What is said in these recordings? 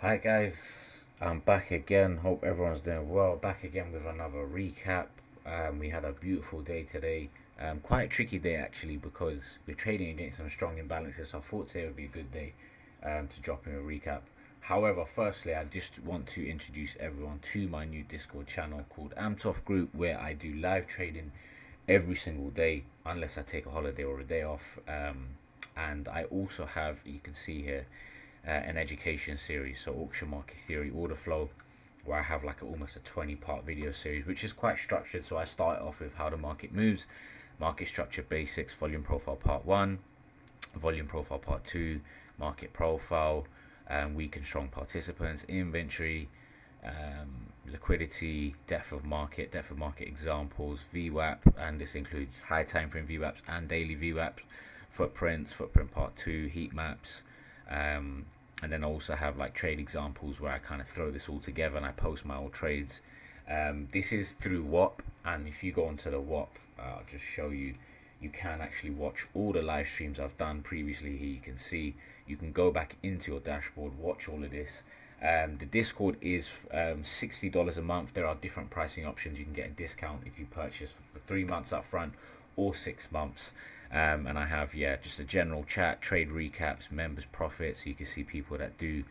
Hi guys, I'm back again. Hope everyone's doing well. Back again with another recap. We had a beautiful day today. Quite a tricky day actually because we're trading against some strong imbalances. So I thought today would be a good day to drop in a recap. However, firstly, I just want to introduce everyone to my new Discord channel called Amtoff Group, where I do live trading every single day, unless I take a holiday or a day off. And I also have, you can see here, an education series, so auction market theory, order flow, where I have like almost a 20-part video series, which is quite structured. So I start off with how the market moves, market structure basics, volume profile part 1, volume profile part 2, market profile, weak and strong participants, inventory, liquidity, depth of market examples, VWAP, and this includes high time frame VWAPs and daily VWAPs, footprint part 2, heat maps, and then I also have like trade examples where I kind of throw this all together and I post my old trades. This is through WAP, and if you go onto the WAP, I'll just show you. You can actually watch all the live streams I've done previously. Here you can see, you can go back into your dashboard, watch all of this. The Discord is $60 a month. There are different pricing options. You can get a discount if you purchase for 3 months up front or 6 months. And I have, just a general chat, trade recaps, members profits. You can see people that do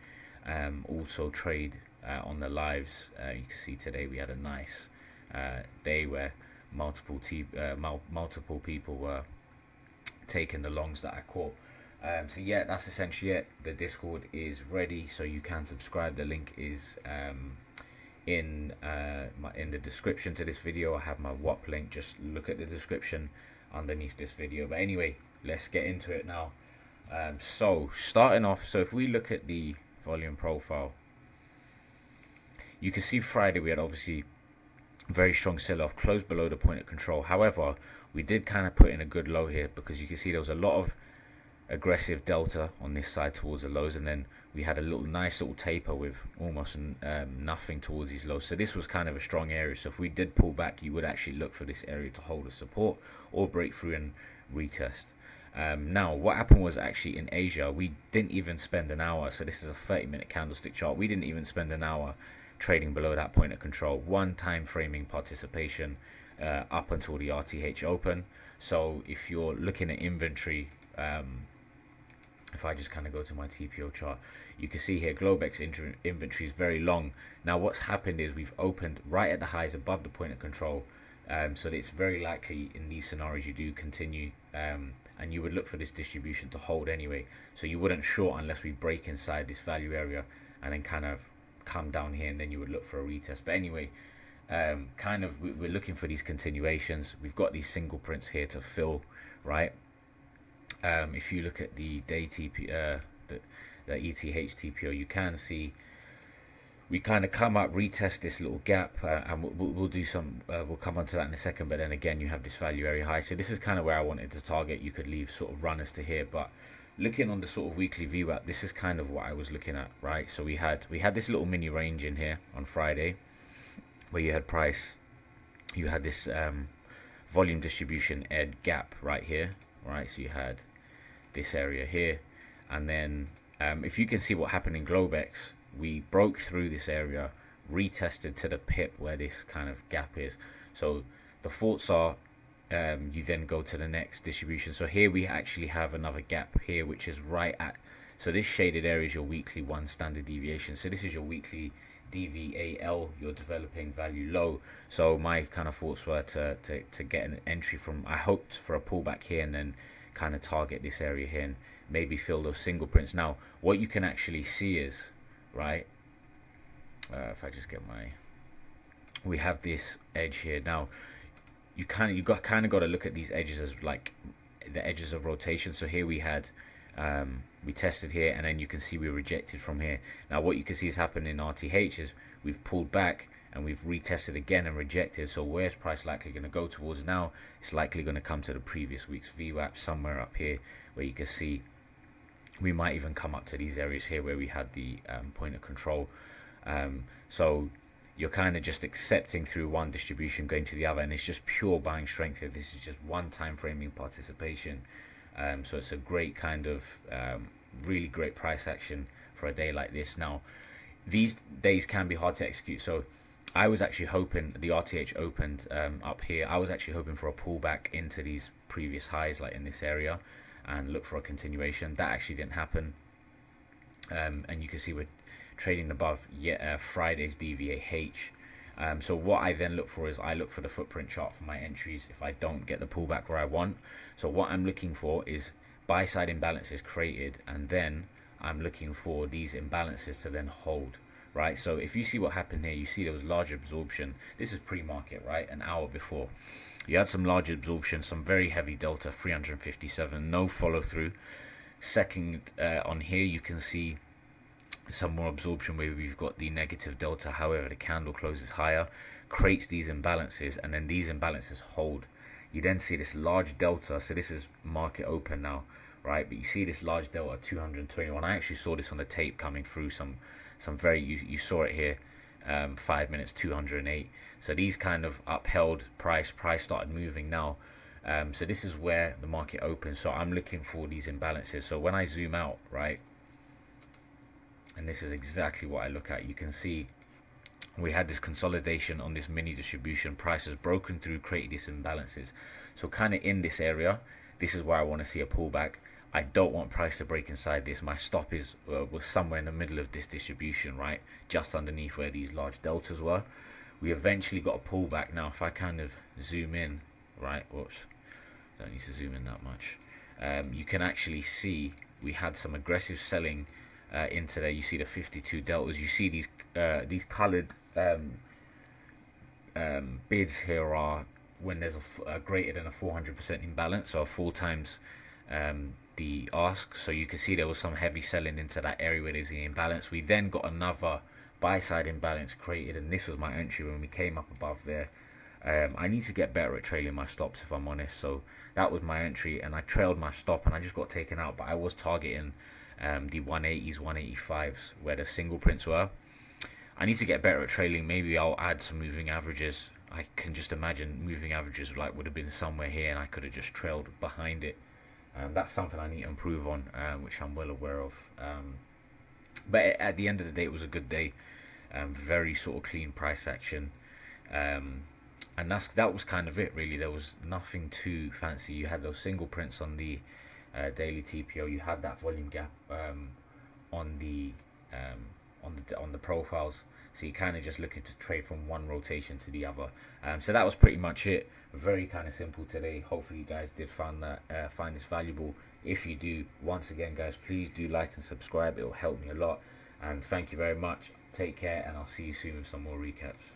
also trade on the lives. You can see today we had a nice day where multiple people were taking the longs that I caught. So yeah, that's essentially it. The Discord is ready, so you can subscribe. The link is in the description to this video. I have my WAP link. Just look at the description underneath this video. But anyway, let's get into it now. So starting off, so if we look at the volume profile, you can see Friday we had obviously very strong sell-off, closed below the point of control. However, we did kind of put in a good low here because you can see there was a lot of aggressive delta on this side towards the lows, and then we had a nice little taper with almost nothing towards these lows. So this was kind of a strong area. So if we did pull back, you would actually look for this area to hold a support or break through and retest. Now what happened was, actually in Asia we didn't even spend an hour. So this is a 30-minute candlestick chart. We didn't even spend an hour trading below that point of control. One time framing participation up until the RTH open. So if you're looking at inventory, if I just kind of go to my TPO chart, you can see here Globex inventory is very long. Now what's happened is we've opened right at the highs above the point of control, so it's very likely in these scenarios you do continue, and you would look for this distribution to hold anyway. So you wouldn't short unless we break inside this value area and then kind of come down here, and then you would look for a retest. But anyway, we're looking for these continuations. We've got these single prints here to fill, right? If you look at the day TP, the ETH TPO, you can see we kind of come up, retest this little gap, and we'll do some. We'll come onto that in a second. But then again, you have this value area high. So this is kind of where I wanted to target. You could leave sort of runners to here, but looking on the sort of weekly VWAP, this is kind of what I was looking at, right? So we had this little mini range in here on Friday, where you had price, you had this volume distribution ed gap right here, right? So you had this area here, and then if you can see what happened in Globex, we broke through this area, retested to the pip where this kind of gap is. So the thoughts are, you then go to the next distribution. So here we actually have another gap here, which is right at, so this shaded area is your weekly one standard deviation. So this is your weekly DVAL, your developing value low. So my kind of thoughts were to get an entry from, I hoped for a pullback here and then kind of target this area here and maybe fill those single prints. Now what you can actually see is, right, if I just get we have this edge here. Now you kind of got to look at these edges as like the edges of rotation. So here we had we tested here, and then you can see we rejected from here. Now what you can see is happening in RTH is we've pulled back and we've retested again and rejected. So where's price likely going to go towards now? It's likely going to come to the previous week's VWAP somewhere up here, where you can see we might even come up to these areas here where we had the point of control. So you're kind of just accepting through one distribution going to the other, and it's just pure buying strength here. This is just one time framing participation. So it's a great kind of really great price action for a day like this. Now these days can be hard to execute. So I was actually hoping, the RTH opened up here, I was actually hoping for a pullback into these previous highs, like in this area, and look for a continuation. That actually didn't happen. And you can see we're trading above Friday's DVAH. So what I then look for is I look for the footprint chart for my entries if I don't get the pullback where I want. So what I'm looking for is buy side imbalances created, and then I'm looking for these imbalances to then hold, right? So if you see what happened here, you see there was large absorption. This is pre-market, right? An hour before. You had some large absorption, some very heavy delta, 357, no follow through. Second, on here you can see some more absorption where we've got the negative delta. However, the candle closes higher, creates these imbalances, and then these imbalances hold. You then see this large delta. So this is market open now, right? But you see this large delta, 221. I actually saw this on the tape coming through some very, you saw it here, 5 minutes, 208. So these kind of upheld price started moving now. So this is where the market opens. So I'm looking for these imbalances. So when I zoom out, right, and this is exactly what I look at, you can see we had this consolidation on this mini distribution. Price has broken through, created these imbalances. So kind of in this area, this is where I want to see a pullback. I don't want price to break inside this. My stop is was somewhere in the middle of this distribution, right, just underneath where these large deltas were. We eventually got a pullback. Now if I kind of zoom in, right, whoops, don't need to zoom in that much. You can actually see we had some aggressive selling into there. You see the 52 deltas. You see these colored bids here are when there's a greater than a 400% imbalance, so 4 times the ask. So you can see there was some heavy selling into that area where there's the imbalance. We then got another buy side imbalance created, and this was my entry when we came up above there. I need to get better at trailing my stops, if I'm honest. So that was my entry, and I trailed my stop, and I just got taken out. But I was targeting the 180s, 185s where the single prints were. I need to get better at trailing. Maybe I'll add some moving averages. I can just imagine moving averages like would have been somewhere here, and I could have just trailed behind it. That's something I need to improve on, which I'm well aware of. But at the end of the day, it was a good day. Very sort of clean price action. And that was kind of it, really. There was nothing too fancy. You had those single prints on the daily TPO. You had that volume gap on the profiles. So you're kind of just looking to trade from one rotation to the other. So that was pretty much it. Very kind of simple today. Hopefully you guys did find this valuable. If you do, once again, guys, please do like and subscribe. It will help me a lot. And thank you very much. Take care, and I'll see you soon with some more recaps.